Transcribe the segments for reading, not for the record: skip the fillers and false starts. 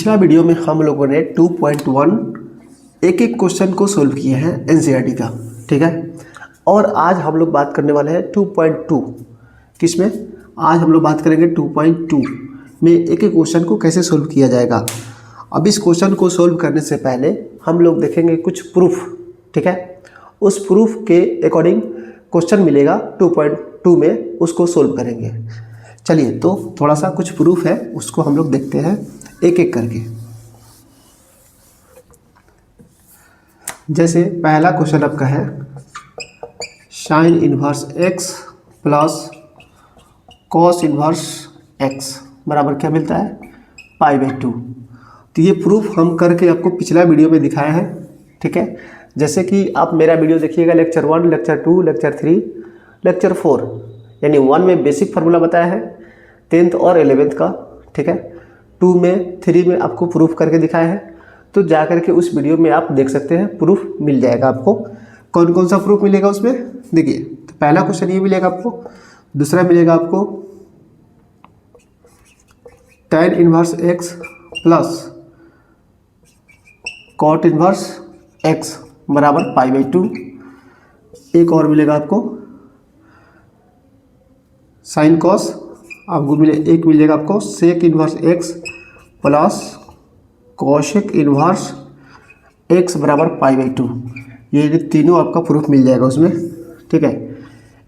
पिछला वीडियो में हम लोगों ने 2.1 एक एक क्वेश्चन को सोल्व किए हैं एनसीईआरटी का, ठीक है। और आज हम लोग बात करने वाले हैं 2.2 किसमें, आज हम लोग बात करेंगे 2.2 में एक एक क्वेश्चन को कैसे सोल्व किया जाएगा। अब इस क्वेश्चन को सोल्व करने से पहले हम लोग देखेंगे कुछ प्रूफ, ठीक है। उस प्रूफ के अकॉर्डिंग क्वेश्चन मिलेगा 2.2 में, उसको सोल्व करेंगे। चलिए तो थोड़ा सा कुछ प्रूफ है उसको हम लोग देखते हैं एक एक करके। जैसे पहला क्वेश्चन आपका है sine inverse x plus cos inverse x बराबर क्या मिलता है, π/2। तो ये प्रूफ हम करके आपको पिछला वीडियो में दिखाया है, ठीक है। जैसे कि आप मेरा वीडियो देखिएगा लेक्चर 1, लेक्चर 2, लेक्चर 3, लेक्चर 4, यानी 1 में बेसिक फार्मूला बताया है 10th और 11th का, ठीक है। 2 में 3 में आपको प्रूफ करके दिखाया है, तो जा करके उस वीडियो में आप देख सकते हैं, प्रूफ मिल जाएगा आपको। कौन कौन सा प्रूफ मिलेगा उसमें देखिए। तो पहला क्वेश्चन ये मिलेगा आपको, दूसरा मिलेगा आपको tan inverse x plus cot inverse x बराबर π/2। एक और मिलेगा आपको साइन कॉस, आपको एक मिलेगा आपको sec inverse x plus cosec inverse x बराबर π/2। ये तीनों आपका प्रूफ मिल जाएगा उसमें, ठीक है।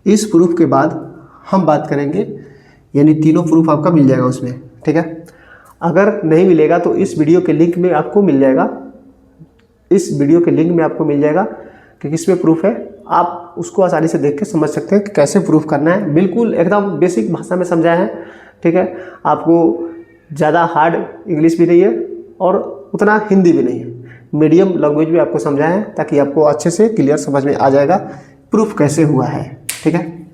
इस प्रूफ के बाद हम बात करेंगे, यानी तीनों प्रूफ आपका मिल जाएगा उसमें, ठीक है। अगर नहीं मिलेगा तो इस वीडियो के लिंक में आपको मिल जाएगा, इस वीडियो के लिंक में आपको मिल जाएगा कि किसमें प्रूफ है। आप उसको आसानी से देख के समझ सकते हैं कि कैसे प्रूफ करना है। बिल्कुल एकदम बेसिक भाषा में समझाया है, ठीक है। आपको ज़्यादा हार्ड इंग्लिश भी नहीं है और उतना हिंदी भी नहीं है, मीडियम लैंग्वेज में आपको समझाया है ताकि आपको अच्छे से क्लियर समझ में आ जाएगा प्रूफ कैसे हुआ है, ठीक है।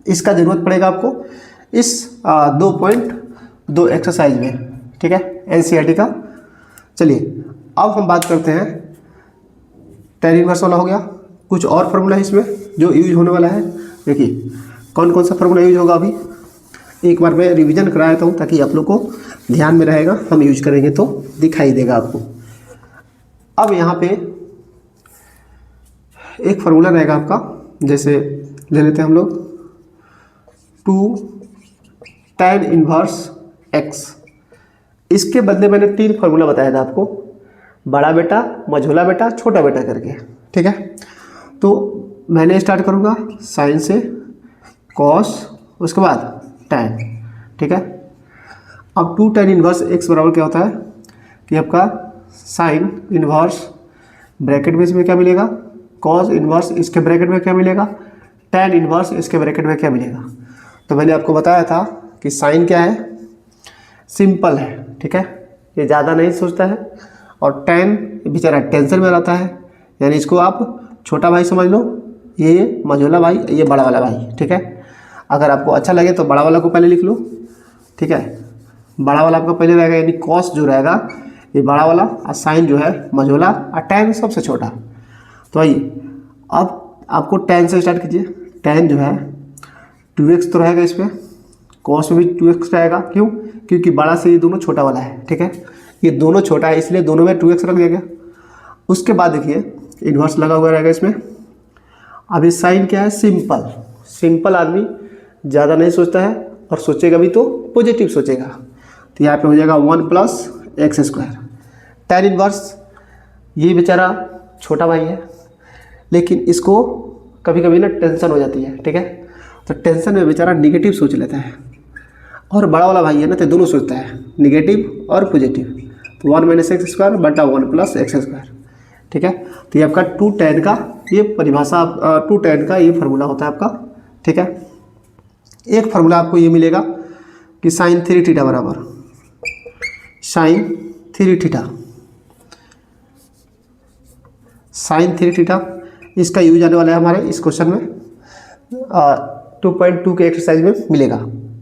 इसका ज़रूरत पड़ेगा आपको इस 2.2 एक्सरसाइज में, ठीक है, एनसीईआरटी का। चलिए अब हम बात करते हैं tan इनवर्स वाला हो गया। कुछ और फार्मूला है इसमें जो यूज होने वाला है। देखिए कौन कौन सा फार्मूला यूज होगा, अभी एक बार मैं रिवीजन करा देता हूँ ताकि आप लोग को ध्यान में रहेगा, हम यूज करेंगे तो दिखाई देगा आपको। अब यहाँ पे एक फार्मूला रहेगा आपका, जैसे ले लेते हैं हम लोग 2 tan इनवर्स x। इसके बदले मैंने 3 फार्मूला बताया था आपको, बड़ा बेटा, मझोला बेटा, छोटा बेटा करके, ठीक है। तो मैंने स्टार्ट करूँगा साइन से, कॉस, उसके बाद tan, ठीक है। अब 2 tan इनवर्स x बराबर क्या होता है कि आपका साइन इनवर्स ब्रैकेट में इसमें क्या मिलेगा, कॉस इनवर्स इसके ब्रैकेट में क्या मिलेगा, tan इनवर्स इसके ब्रैकेट में क्या मिलेगा। तो मैंने आपको बताया था कि साइन क्या है, सिंपल है, ठीक है, ये ज़्यादा नहीं सोचता है। और tan बेचारा टेंशन में रहता है, यानी इसको आप छोटा भाई समझ लो, ये मझोला भाई, ये बड़ा वाला भाई, ठीक है। अगर आपको अच्छा लगे तो बड़ा वाला को पहले लिख लो, ठीक है। बड़ा वाला आपका पहले रहेगा, यानी कॉस जो रहेगा ये बड़ा वाला, और साइन जो है मझोला, और tan सबसे छोटा। तो आइए अब आपको tan से स्टार्ट कीजिए। tan जो है 2x तो रहेगा इसमें, कॉस में भी 2x रहेगा, क्यों, क्योंकि बड़ा से ये दोनों छोटा वाला है, ठीक है। ये दोनों छोटा है इसलिए दोनों में 2x रख दिया गया। उसके बाद देखिए इन्वर्स लगा हुआ रहेगा इसमें। अब ये साइन क्या है, सिंपल, सिंपल आदमी ज़्यादा नहीं सोचता है, और सोचेगा भी तो पॉजिटिव सोचेगा। तो यहाँ पे हो जाएगा 1 + x²। tan इनवर्स ये बेचारा छोटा भाई है, लेकिन इसको कभी कभी ना टेंशन हो जाती है, ठीक है। तो टेंशन में बेचारा निगेटिव सोच लेता है, और बड़ा वाला भाई है ना तो दोनों सोचता है, निगेटिव और पॉजिटिव। तो 1 - x² बटा 1 + x², ठीक है। तो ये आपका 2 tan का ये परिभाषा, 2 tan का ये फार्मूला होता है आपका, ठीक है। एक फार्मूला आपको ये मिलेगा कि sin 3θ बराबर sin 3θ, sin 3θ इसका यूज आने वाला है हमारे इस क्वेश्चन में, 2.2 के एक्सरसाइज में मिलेगा।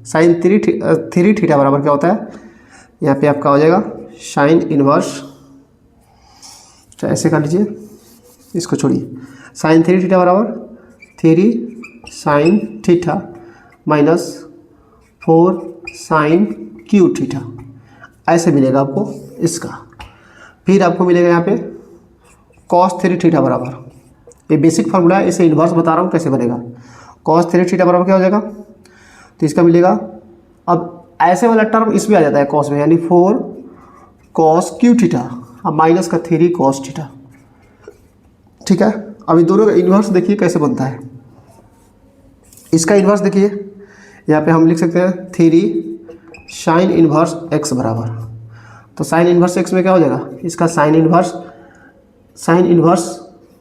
sin 3θ बराबर क्या होता है, यहाँ पे आपका हो जाएगा साइन इनवर्स, तो ऐसे कर लीजिए, इसको छोड़िए, sin 3θ बराबर 3 sin θ - 4 sin क्यू थीटा। ऐसे मिलेगा आपको इसका। फिर आपको मिलेगा यहाँ पे cos 3 थीटा बराबर, ये बेसिक फार्मूला है, इसे इन्वर्स बता रहा हूँ कैसे बनेगा। cos 3 थीटा बराबर क्या हो जाएगा, तो इसका मिलेगा, अब ऐसे वाला टर्म इसमें आ जाता है cos में, यानी 4 cos क्यू थीटा, अब माइनस का 3 cos थीटा। ठीक है, अभी दोनों का इन्वर्स देखिए कैसे बनता है। इसका इन्वर्स देखिए, यहाँ पे हम लिख सकते हैं 3 साइन इन्वर्स x बराबर, तो साइन इन्वर्स x में क्या हो जाएगा, इसका साइन इन्वर्स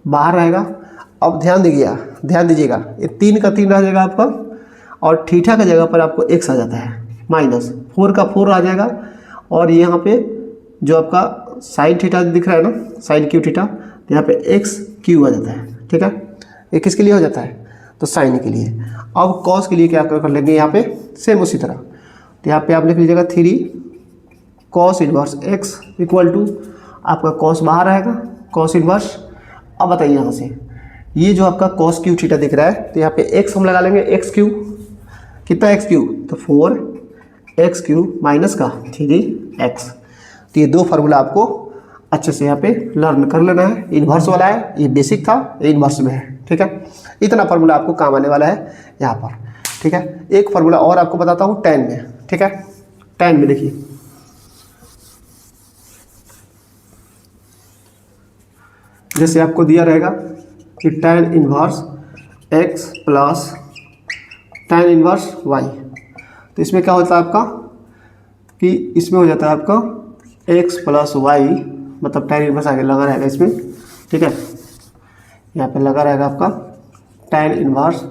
बाहर रहेगा। अब ध्यान दीजिएगा, ये 3 का 3 रह जाएगा आपका, और थीटा का जगह पर आपको x आ जाता है, माइनस 4 का 4 आ जाएगा, और यहाँ पे जो आपका साइन थीटा दिख रहा है ना, साइन क्यू थीटा, तो यहाँ पे एक्स क्यू आ जाता है। ठीक है, ये किसके लिए हो जाता है, तो साइन के लिए। अब कॉस के लिए क्या कर लेंगे, यहाँ पे सेम उसी तरह, तो यहाँ पे आप लिख लीजिएगा 3 cos inverse x equal to, आपका cos बाहर आएगा, cos इनवर्स। अब बताइए यहाँ से, ये जो आपका cos क्यू थीटा दिख रहा है, तो यहाँ पे x हम लगा लेंगे, एक्स क्यू, कितना एक्स क्यू, तो 4x क्यू माइनस का 3x। तो ये दो फार्मूला आपको अच्छे से यहाँ पे लर्न कर लेना है। इन्वर्स वाला है, ये बेसिक था, ये इन्वर्स में है। ठीक है, इतना फार्मूला आपको काम आने वाला है यहाँ पर। ठीक है, एक फार्मूला और आपको बताता हूँ tan में। ठीक है, tan में देखिए, जैसे आपको दिया रहेगा कि tan inverse x plus tan inverse y, तो इसमें क्या होता है आपका, कि इसमें हो जाता है आपका x प्लस वाई, मतलब tan इन्वर्स आगे लगा रहेगा इसमें। ठीक है, यहाँ पे लगा रहेगा आपका tan inverse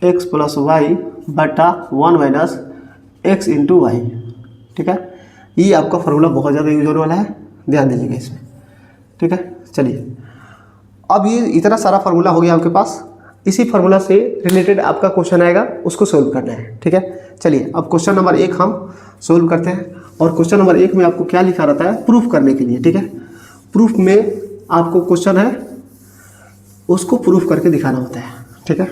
x plus y बटा 1 माइनस एक्स इंटू वाई। ठीक है, ये आपका फार्मूला बहुत ज़्यादा यूज होने वाला है, ध्यान दीजिएगा इसमें। ठीक है, चलिए, अब ये इतना सारा फार्मूला हो गया आपके पास। इसी फार्मूला से रिलेटेड आपका क्वेश्चन आएगा, उसको सोल्व करना है। ठीक है, चलिए अब क्वेश्चन नंबर 1 हम सोल्व करते हैं। और क्वेश्चन नंबर 1 में आपको क्या लिखा रहता है, प्रूफ करने के लिए। ठीक है, प्रूफ में आपको क्वेश्चन है, उसको प्रूफ करके दिखाना होता है। ठीक है,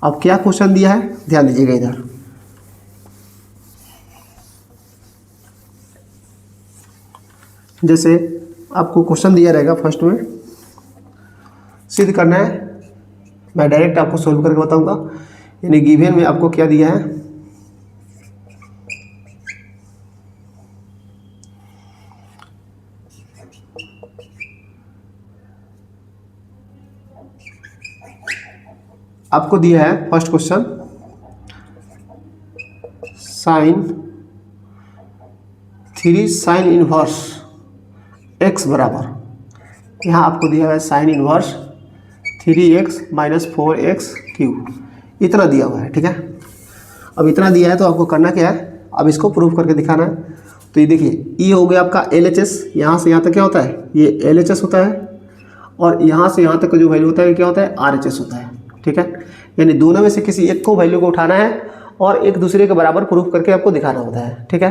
अब क्या क्वेश्चन दिया है, ध्यान दीजिएगा इधर। जैसे आपको क्वेश्चन दिया रहेगा, फर्स्ट में सिद्ध करना है, मैं डायरेक्ट आपको सोल्व करके बताऊंगा। यानी गिवन में आपको क्या दिया है, आपको दिया है first question sign 3 sine inverse x बराबर, यहाँ आपको दिया है sine inverse 3x minus 4x Q, इतना दिया हुआ है। ठीक है, अब इतना दिया है तो आपको करना क्या है, अब इसको प्रूफ करके दिखाना है। तो ये देखिए, ये हो गया आपका LHS, यहाँ से यहाँ तक क्या होता है, ये LHS होता है, और यहाँ से यहाँ तक का जो वैल्यू होता है क्या होता है, RHS होता है। ठीक है, यानी दोनों में से किसी एक को वैल्यू को उठाना है और एक दूसरे के बराबर प्रूफ करके आपको दिखाना होता है। ठीक है,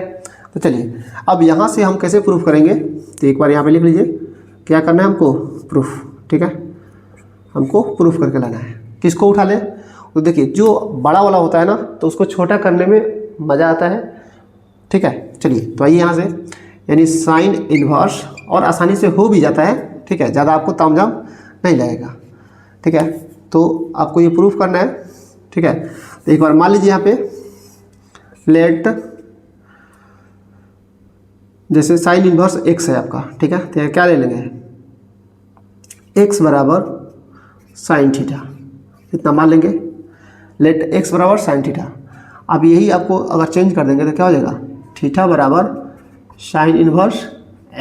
तो चलिए अब यहाँ से हम कैसे प्रूफ करेंगे, तो एक बार यहाँ पे लिख लीजिए, क्या करना है हमको, प्रूफ। ठीक है, हमको प्रूफ करके लाना है। किसको उठा लें, तो देखिए जो बड़ा वाला होता है ना, तो उसको छोटा करने में मज़ा आता है। ठीक है, चलिए तो आइए यहाँ से, यानी साइन इन्वर्स, और आसानी से हो भी जाता है। ठीक है, ज़्यादा आपको तामझाम नहीं लगेगा। ठीक है, तो आपको ये प्रूफ करना है। ठीक है, तो एक बार मान लीजिए यहाँ पे लेट, जैसे साइन इन्वर्स x है आपका। ठीक है, तो क्या ले लेंगे, x बराबर साइन थीटा, इतना मान लेंगे, लेट x बराबर साइन थीटा। अब यही आपको अगर चेंज कर देंगे तो क्या हो जाएगा, थीटा बराबर साइन इन्वर्स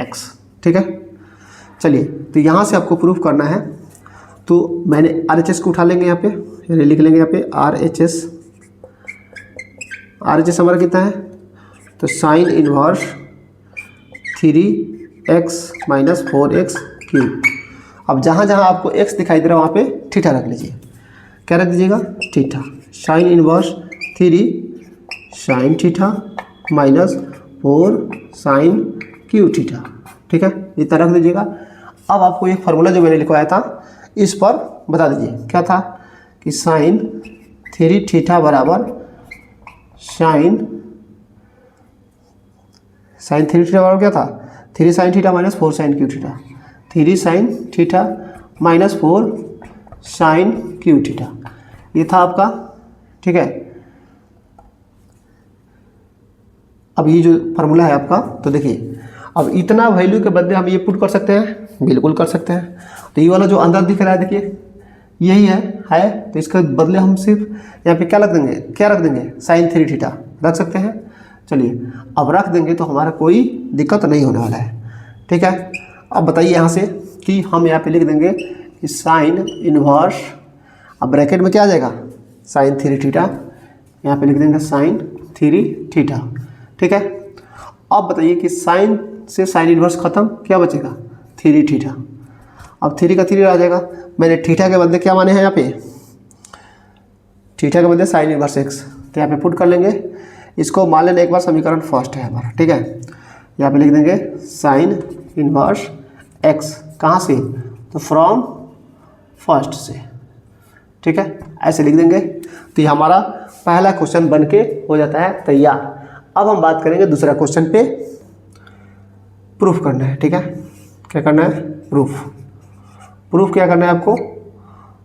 x। ठीक है, चलिए तो यहाँ से आपको प्रूफ करना है, तो मैंने RHS को उठा लेंगे यहाँ पे, यानी लिख लेंगे यहाँ पे RHS हमारा कितना है, तो sign inverse 3x minus 4x cube. अब जहाँ जहाँ आपको x दिखाई दे रहा है वहाँ पे थीटा रख लीजिए। क्या रख दीजिएगा, theta, sine inverse 3 sine theta minus 4 sine cube theta. ठीक है, इतना रख दीजिएगा। अब आपको एक फार्मूला जो मैंने लिखवाया था इस पर बता दीजिए, क्या था कि साइन 3 थीटा बराबर साइन साइन थ्री थीटा बराबर क्या था, 3 sine theta minus 4 sine cube theta, 3 sine theta minus 4 sine cube theta, ये था आपका। ठीक है, अब ये जो फार्मूला है आपका, तो देखिए अब इतना वैल्यू के बदले हम ये पुट कर सकते हैं, बिल्कुल कर सकते हैं। तो ये वाला जो अंदर दिख रहा है देखिए यही है, तो इसके बदले हम सिर्फ यहाँ पे क्या रख देंगे, साइन थ्री थीटा रख सकते हैं। चलिए अब रख देंगे तो हमारा कोई दिक्कत नहीं होने वाला है। ठीक है, अब बताइए यहाँ से कि हम यहाँ पे लिख देंगे कि साइन इन्वर्स, अब ब्रैकेट में क्या आ जाएगा, साइन थ्री थीटा, यहाँ पे लिख देंगे साइन थ्री थीटा। ठीक है, अब बताइए कि साइन से साइन इन्वर्स खत्म, क्या बचेगा, थ्री थीटा। अब थ्री का थ्री आ जाएगा, मैंने थीटा के बदले क्या माने हैं यहाँ पे, थीटा के बदले साइन इन्वर्स एक्स, तो यहाँ पे पुट कर लेंगे। इसको मान लेना एक बार समीकरण फर्स्ट है हमारा। ठीक है, यहाँ पे लिख देंगे साइन इन्वर्स एक्स, कहाँ से, तो फ्रॉम फर्स्ट से। ठीक है, ऐसे लिख देंगे, तो ये हमारा पहला क्वेश्चन बन के हो जाता है तैयार। अब हम बात करेंगे दूसरा क्वेश्चन पे, प्रूफ करना है। ठीक है, क्या करना है, प्रूफ क्या करना है आपको,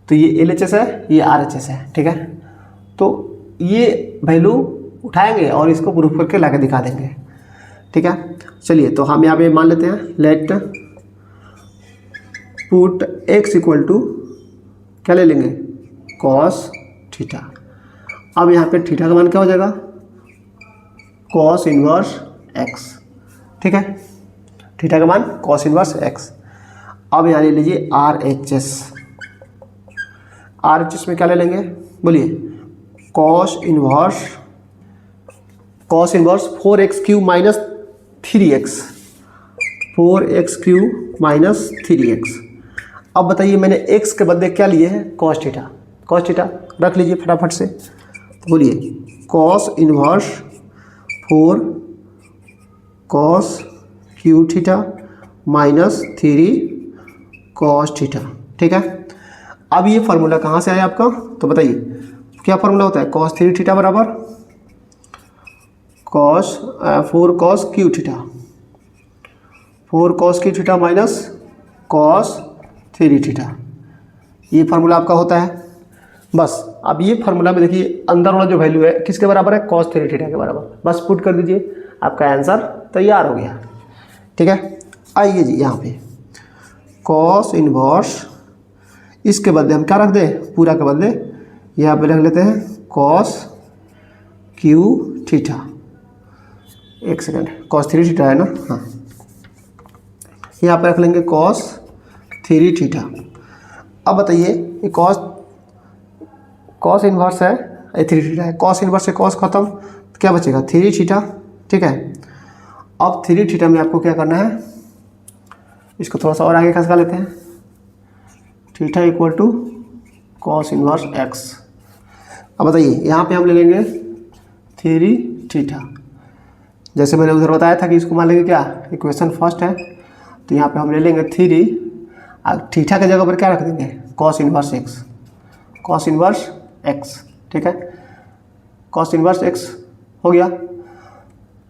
तो ये LHS है, ये RHS है। ठीक है, तो ये वैल्यू उठाएंगे और इसको प्रूफ करके ला के दिखा देंगे। ठीक है, चलिए तो हम यहाँ पे मान लेते हैं, let put x equal to क्या ले लेंगे, कॉस थीटा। अब यहाँ पे थीटा का मान क्या हो जाएगा, कॉस इन्वर्स x। ठीक है, थीटा का मान कॉस इन्वर्स x। अब यहाँ ले लीजिए RHS में क्या ले लेंगे, बोलिए, cos inverse 4x Q minus 3x, 4x³ minus 3x। अब बताइए मैंने x के बदले क्या लिए हैं, कॉस थीटा रख लीजिए फटाफट से, तो बोलिए cos inverse 4 cos Q theta minus 3 cos theta. ठीक है, अब ये फार्मूला कहाँ से आया आपका, तो बताइए क्या फार्मूला होता है, कॉस थ्री थीटा बराबर 4 cos Q theta, 4 cos Q theta minus cos three theta, ये फार्मूला आपका होता है। बस अब ये फार्मूला में देखिए अंदर वाला जो वैल्यू है किसके बराबर है, कॉस थ्री थीटा के बराबर, बस पुट कर दीजिए, आपका आंसर तैयार हो गया। ठीक है, आइए जी यहाँ पे कॉस इन्वर्स, इसके बदले हम क्या रख दें, पूरा के बदले यहाँ पे रख लेते हैं कॉस क्यू थीटा। एक सेकंड, कॉस थ्री थीटा है ना, हाँ, यहाँ पे रख लेंगे कॉस थ्री थीटा। अब बताइए ये कॉस इन्वर्स है, थ्री थीटा है, कॉस इन्वर्स से कॉस खत्म, तो क्या बचेगा, थ्री थीटा। ठीक है, अब थ्री थीटा में आपको क्या करना है, इसको थोड़ा सा और आगे खसका लेते हैं, theta equal to cos inverse x. अब बताइए यहाँ पे हम ले लेंगे थ्री थीटा, जैसे मैंने उधर बताया था कि इसको मान लेंगे क्या, इक्वेशन फर्स्ट है, तो यहाँ पे हम ले लेंगे थ्री, थीटा के जगह पर क्या रख देंगे, कॉस इन्वर्स एक्स। ठीक है, कॉस इन्वर्स एक्स हो गया,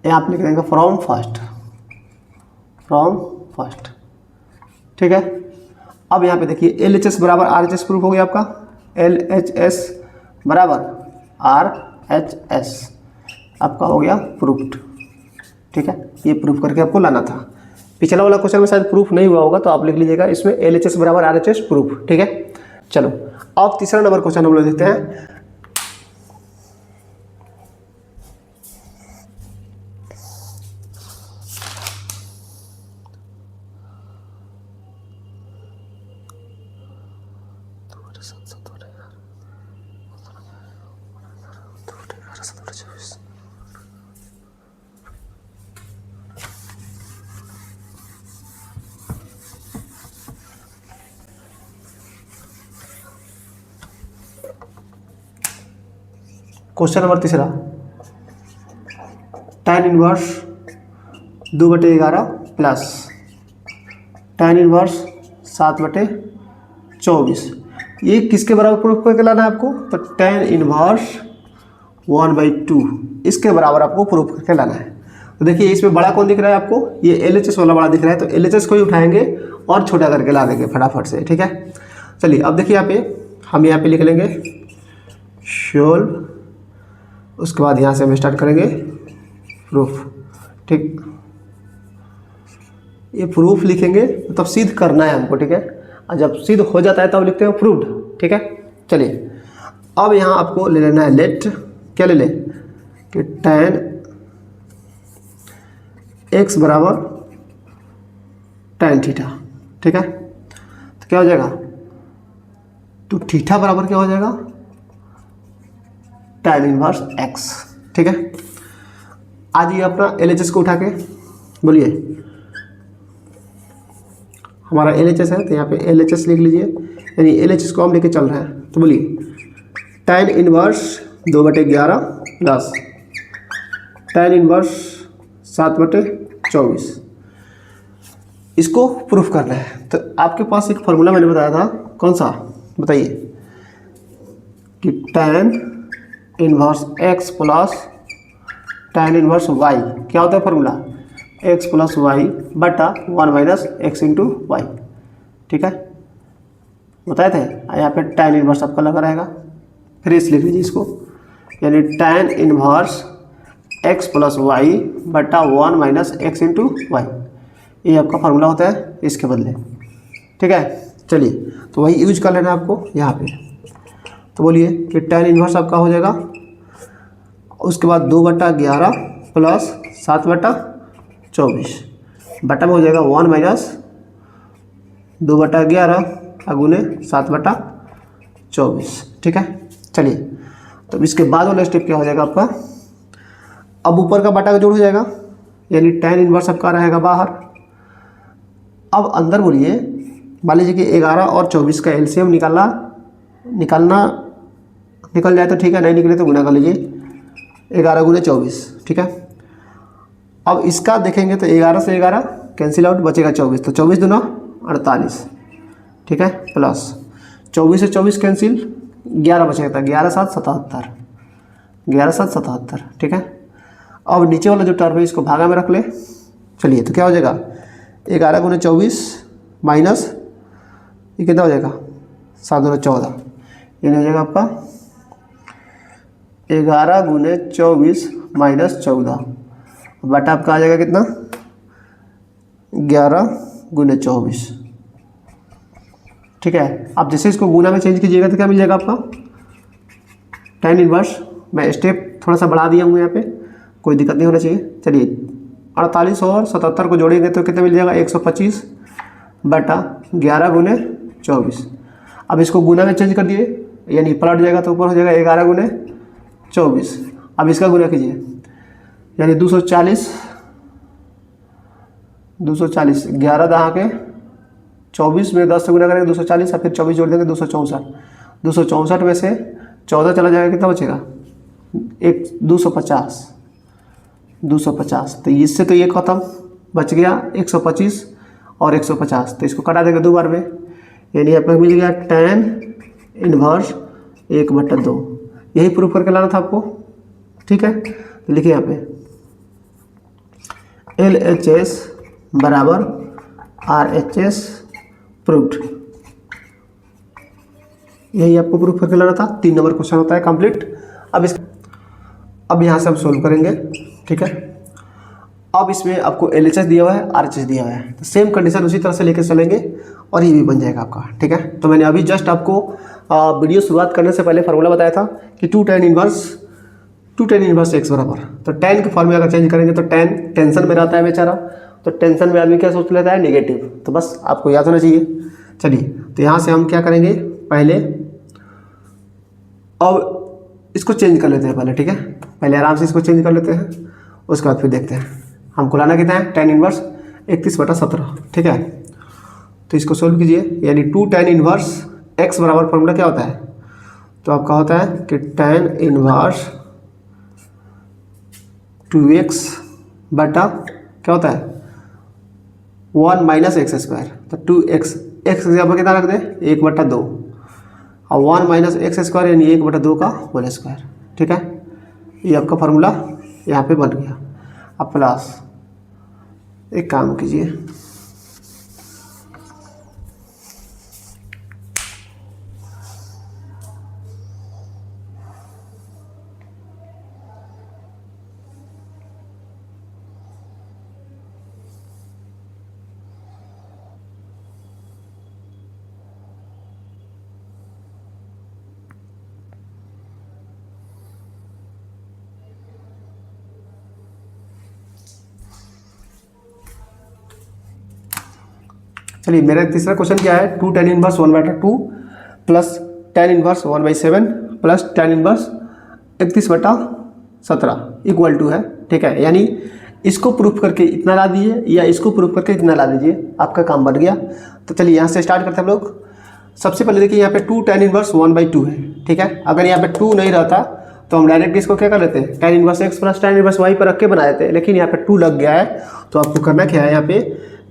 यहाँ पे लिख देंगे फ्रॉम फर्स्ट। ठीक है, अब यहाँ पे देखिए LHS बराबर RHS प्रूफ हो गया आपका, LHS बराबर RHS आपका हो गया प्रूफ्ड। ठीक है, ये प्रूफ करके आपको लाना था। पिछला वाला क्वेश्चन में शायद प्रूफ नहीं हुआ होगा, तो आप लिख लीजिएगा इसमें LHS बराबर RHS प्रूफ। ठीक है, चलो अब तीसरा नंबर क्वेश्चन हम लोग देखते हैं। क्वेश्चन नंबर तीसरा, tan inverse 2/11 plus tan inverse 7/24, ये किसके बराबर प्रूफ करके लाना है आपको, तो tan इनवर्स 1/2 इसके बराबर आपको प्रूफ करके लाना है। तो देखिए इसमें बड़ा कौन दिख रहा है आपको, ये LHS वाला बड़ा दिख रहा है, तो LHS को ही उठाएंगे और छोटा करके ला देंगे फटाफट से, ठीक है। चलिए अब देखिए हम यहाँ पे लिख लेंगे सोल्व, उसके बाद यहाँ से हम स्टार्ट करेंगे प्रूफ, ठीक। ये प्रूफ लिखेंगे तब सिद्ध करना है हमको, ठीक है। और जब सिद्ध हो जाता है तब लिखते हैं प्रूव्ड, ठीक है। चलिए अब यहाँ आपको ले लेना है लेट, क्या ले लें कि tan x बराबर tan थीटा, ठीक है। तो क्या हो जाएगा, तो थीटा बराबर क्या हो जाएगा, tan इनवर्स x, ठीक है। आज ये अपना LHS को उठा के बोलिए, हमारा LHS है तो यहाँ पे LHS लिख लीजिए, यानी LHS को हम लेके चल रहे हैं। तो बोलिए tan inverse 2/11 plus tan inverse 7/24, इसको प्रूफ करना है। तो आपके पास एक फार्मूला मैंने बताया था, कौन सा बताइए, कि tan inverse x plus tan inverse y, क्या होता है फार्मूला, x प्लस वाई बटा 1 माइनस एक्स इंटू वाई, ठीक है, बताए थे। यहाँ पे tan इनवर्स आपका लगा रहेगा, फिर इस लिख लीजिए इसको, यानी tan inverse x plus y बटा 1 माइनस एक्स इंटू वाई, ये आपका फार्मूला होता है इसके बदले, ठीक है। चलिए तो वही यूज कर लेना आपको यहाँ पे। तो बोलिए कि tan इनवर्स आपका हो जाएगा, उसके बाद 2/11 प्लस 7/24 बटा में हो जाएगा 1 माइनस 2/11 गुने 7/24, ठीक है। चलिए तो इसके बाद वाला स्टेप क्या हो जाएगा आपका, अब ऊपर का बटा का जोड़ हो जाएगा, यानी tan इनवर्स आपका रहेगा बाहर। अब अंदर बोलिए, मान लीजिए कि 11 और 24 का एलसीएम निकल जाए तो ठीक है, नहीं निकले तो गुना कर लीजिए, 11 गुने 24, ठीक है। अब इसका देखेंगे तो 11 से 11 कैंसिल आउट, बचेगा 24, तो 24 दूना 48, ठीक है, प्लस 24 से 24 कैंसिल, 11 बचेगा, 11 7 77, 11 7 77, ठीक है। अब नीचे वाला जो टर्म है इसको भागा में रख ले। चलिए तो क्या हो जाएगा, 11 गुने 24 माइनस ये कितना हो जाएगा, 7 दूना 14, ये हो जाएगा आपका 11 गुने 24 माइनस 14 बटा आपका आ जाएगा कितना, 11 गुने 24, ठीक है। आप जैसे इसको गुना में चेंज कीजिएगा तो क्या मिल जाएगा आपका, tan इनवर्स, मैं स्टेप थोड़ा सा बढ़ा दिया हूँ यहाँ पे, कोई दिक्कत नहीं होना चाहिए। चलिए 48 और 77 को जोड़ेंगे तो कितना मिल जाएगा, 125 बटा 11 गुने 24। अब इसको गुना में चेंज कर दिए, यानी पलट जाएगा तो ऊपर हो जाएगा 11 गुने 24। अब इसका गुना कीजिए, यानी 240, 11 दहा के 24 में 10 से गुना करेंगे 240, और फिर 24 जोड़ देंगे 264, 264 में से 14 चला जाएगा, कितना बचेगा, 250। तो इससे तो ये खत्म, बच गया 125 और 150, तो इसको कटा देंगे 2 बार में, यानी आपको मिल गया tan इनवर्स 1/2। यही प्रूफ करके लाना था आपको, ठीक है। तो लिखिए यहाँ पे LHS बराबर RHS प्रूफ्ड, यही आपको प्रूफ करके लाना था। 3 नंबर क्वेश्चन होता है कंप्लीट। अब यहाँ से हम सोल्व करेंगे, ठीक है। अब इसमें आपको LHS दिया हुआ है, RHS दिया हुआ है, तो सेम कंडीशन उसी तरह से लेकर चलेंगे और ये भी बन जाएगा आपका, ठीक है। तो मैंने अभी जस्ट आपको वीडियो शुरुआत करने से पहले फार्मूला बताया था कि 2 tan इनवर्स x बराबर, तो tan के फॉर्मूला अगर चेंज करेंगे तो tan टेंशन में रहता है बेचारा, तो टेंशन में आदमी क्या सोच लेता है, नेगेटिव, तो बस आपको याद होना चाहिए। चलिए तो यहाँ से हम क्या करेंगे, पहले अब इसको चेंज कर लेते हैं पहले, ठीक है। पहले आराम से इसको चेंज कर लेते हैं, उसके बाद फिर देखते हैं हमको लाना कितना है, tan इनवर्स 31/17, ठीक है। तो इसको सोल्व कीजिए, यानी 2 tan इनवर्स x बराबर फॉर्मूला क्या होता है, तो आपका होता है कि tan इनवर्स 2x बटा क्या होता है, 1 माइनस एक्स स्क्वायर, तो 2x, x यहाँ पर कितना रख दें, 1/2, और 1 माइनस एक्स स्क्वायर यानी 1/2 का होल स्क्वायर, ठीक है। ये आपका फार्मूला यहाँ पे बन गया। अब प्लस, एक काम कीजिए, चलिए मेरा तीसरा क्वेश्चन क्या है, 2 tan inverse 1/2 plus tan inverse 1/7 plus tan inverse 31/17 equal to है, ठीक है। यानी इसको प्रूफ करके इतना ला दीजिए या इसको प्रूफ करके इतना ला दीजिए, आपका काम बन गया। तो चलिए यहाँ से स्टार्ट करते हैं हम लोग। सबसे पहले देखिए यहाँ पे 2 tan इनवर्स 1/2 है, ठीक है। अगर यहाँ पे 2 नहीं रहता तो हम डायरेक्ट इसको क्या कर लेते हैं, tan inverse x plus tan inverse y पर रख के बना देते हैं, लेकिन यहाँ पे 2 लग गया है तो आपको करना क्या है,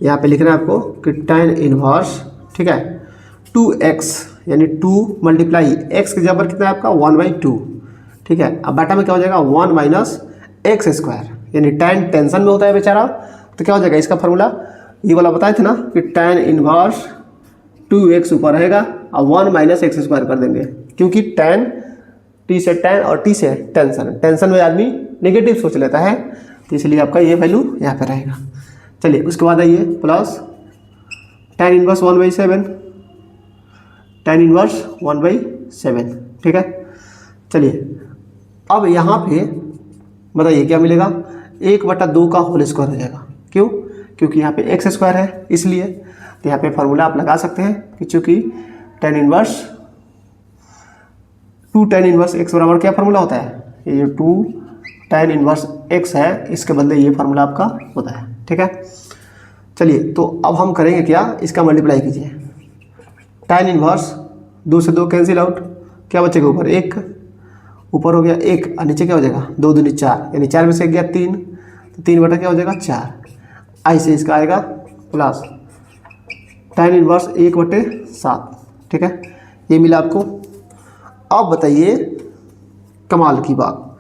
यहाँ पे लिखना है आपको कि tan इनवर्स, ठीक है, 2x यानी 2 मल्टीप्लाई x के जबर कितना है आपका 1/2, ठीक है। अब बाटा में क्या हो जाएगा 1 माइनस एक्स स्क्वायर, यानी tan टेंशन में होता है बेचारा, तो क्या हो जाएगा इसका फार्मूला, ये वाला बताए थे ना कि tan इनवर्स 2x ऊपर रहेगा और 1 माइनस एक्स स्क्वायर कर देंगे, क्योंकि tan t से tan और t से टेंशन में आदमी नेगेटिव सोच लेता है, तो इसलिए आपका ये वैल्यू यहाँ पे रहेगा। चलिए उसके बाद आइए plus tan inverse 1/7, tan inverse 1/7, ठीक है। चलिए अब यहाँ पे बताइए क्या मिलेगा, 1/2 का होल स्क्वायर हो जाएगा, क्यों, क्योंकि यहाँ पे एक्स स्क्वायर है इसलिए। तो यहाँ पे फार्मूला आप लगा सकते हैं कि चूँकि tan inverse 2 tan inverse x बराबर क्या फार्मूला होता है, ये 2 tan इनवर्स x है, इसके बदले ये फार्मूला आपका होता है, ठीक है। चलिए तो अब हम करेंगे क्या, इसका मल्टीप्लाई कीजिए, tan इनवर्स 2 से 2 कैंसिल आउट, क्या बचेगा ऊपर 1, ऊपर हो गया 1 और नीचे क्या हो जाएगा 2 दूनी 4, यानी 4 में से गया 3, तो 3 बटा क्या हो जाएगा 4, ऐसे इसका आएगा प्लस tan इनवर्स 1/7, ठीक है, ये मिला आपको। अब बताइए कमाल की बात,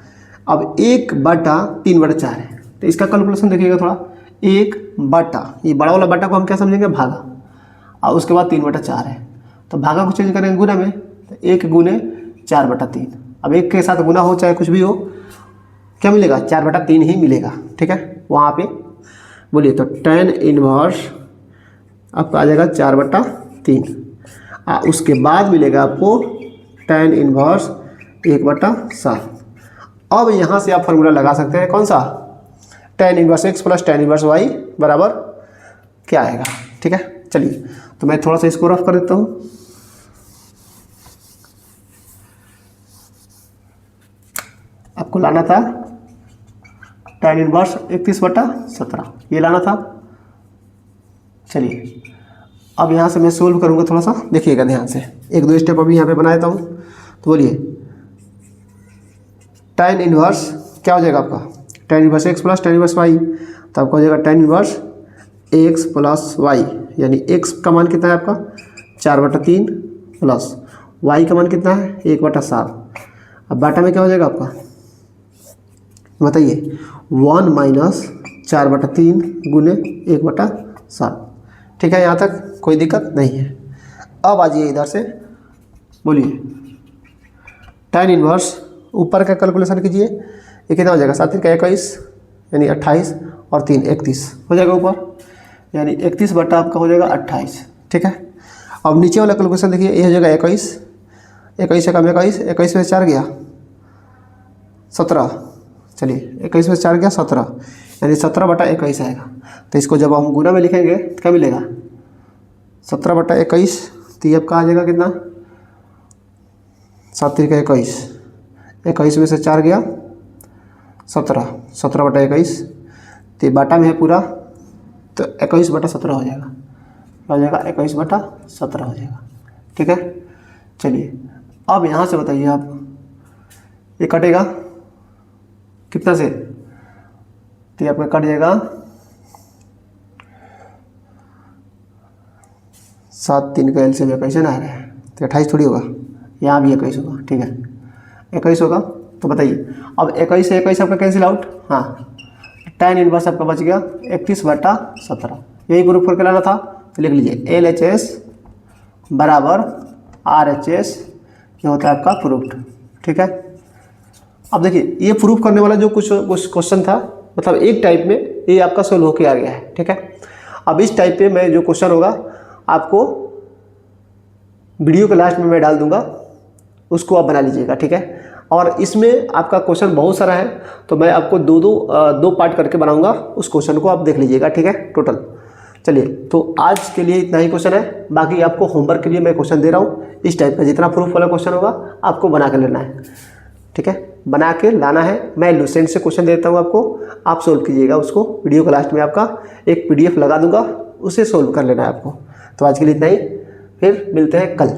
अब 1/3/4 है, तो इसका कैलकुलेशन देखिएगा थोड़ा, 1 बटा, ये बड़ा वाला बटा को हम क्या समझेंगे भागा, और उसके बाद 3/4 है, तो भागा को चेंज करेंगे गुना में, तो 1 गुने 4/3, अब 1 के साथ गुना हो चाहे कुछ भी हो, क्या मिलेगा 4/3 ही मिलेगा, ठीक है। वहाँ पे बोलिए तो tan इनवर्स आपका आ जाएगा 4/3, उसके बाद मिलेगा आपको tan इनवर्स 1/7। अब यहाँ से आप फार्मूला लगा सकते हैं, कौन सा, tan inverse x plus tan inverse y बराबर क्या आएगा, ठीक है। चलिए तो मैं थोड़ा सा इसको रफ कर देता हूँ। आपको लाना था tan इनवर्स 31/17, ये लाना था। चलिए अब यहाँ से मैं सोल्व करूँगा, थोड़ा सा देखिएगा ध्यान से, 1-2 स्टेप अभी यहाँ पे बना देता हूँ। तो बोलिए tan इनवर्स क्या हो जाएगा आपका, tan inverse x plus tan inverse y, तो आपका हो जाएगा tan inverse x plus y, यानी x का मान कितना है आपका 4/3 प्लस y का मान कितना है 1/7। अब बाटा में क्या हो जाएगा आपका बताइए 1 माइनस 4/3 गुने 1/7, ठीक है। यहाँ तक कोई दिक्कत नहीं है। अब आ जाइए इधर से, बोलिए tan इनवर्स ऊपर का कैलकुलेशन कीजिए, ये कितना हो जाएगा 7 का 21 यानी 28 और 3 31 हो जाएगा ऊपर, यानी 31 बटा आपका हो जाएगा 28, ठीक है। अब नीचे वाला कैलकुलेशन देखिए, ये हो जाएगा 21, 21 से कम 21, 21 में 4 गया 17, चलिए 21 में 4 गया 17, यानी 17/21 आएगा। तो इसको जब हम गुना में लिखेंगे तो क्या मिलेगा 17/21, तो ये आपका आ जाएगा कितना 7 का 21, 21 में से 4 गया 17, 17/21, तो बाटा में है पूरा, तो 21/17 हो जाएगा, हो जाएगा 21/17 हो जाएगा, ठीक है। चलिए अब यहाँ से बताइए आप, ये कटेगा कितना से, तो ये आपका कट जाएगा 7 3 का एलसीएम 21 आ रहा है, तो 28 थोड़ी होगा, यहाँ भी 21 होगा, ठीक है 21 होगा। तो बताइए अब 21 से 21 आपका कैंसिल आउट, हाँ tan इनवर्स आपका बच गया 31/17। यही प्रूफ करके लाना था, तो लिख लीजिए LHS बराबर RHS, ये होता है आपका प्रूफ्ड। ठीक है, अब देखिए ये प्रूफ करने वाला जो कुछ क्वेश्चन था, मतलब एक टाइप में ये आपका सोल्व होके आ गया है। ठीक है, अब इस टाइप पे मैं जो क्वेश्चन होगा आपको वीडियो के लास्ट में मैं डाल दूंगा, उसको आप बना लीजिएगा। ठीक है, और इसमें आपका क्वेश्चन बहुत सारा है, तो मैं आपको दो पार्ट करके बनाऊंगा, उस क्वेश्चन को आप देख लीजिएगा। ठीक है, टोटल। चलिए, तो आज के लिए इतना ही क्वेश्चन है, बाकी आपको होमवर्क के लिए मैं क्वेश्चन दे रहा हूँ। इस टाइप का जितना प्रूफ वाला क्वेश्चन होगा आपको बना कर लेना है। ठीक है, बना के लाना है। मैं लुसेंट से क्वेश्चन देता हूँ आपको, आप सोल्व कीजिएगा उसको। वीडियो के लास्ट में आपका एक PDF लगा दूंगा, उसे सोल्व कर लेना है आपको। तो आज के लिए इतना ही, फिर मिलते हैं कल।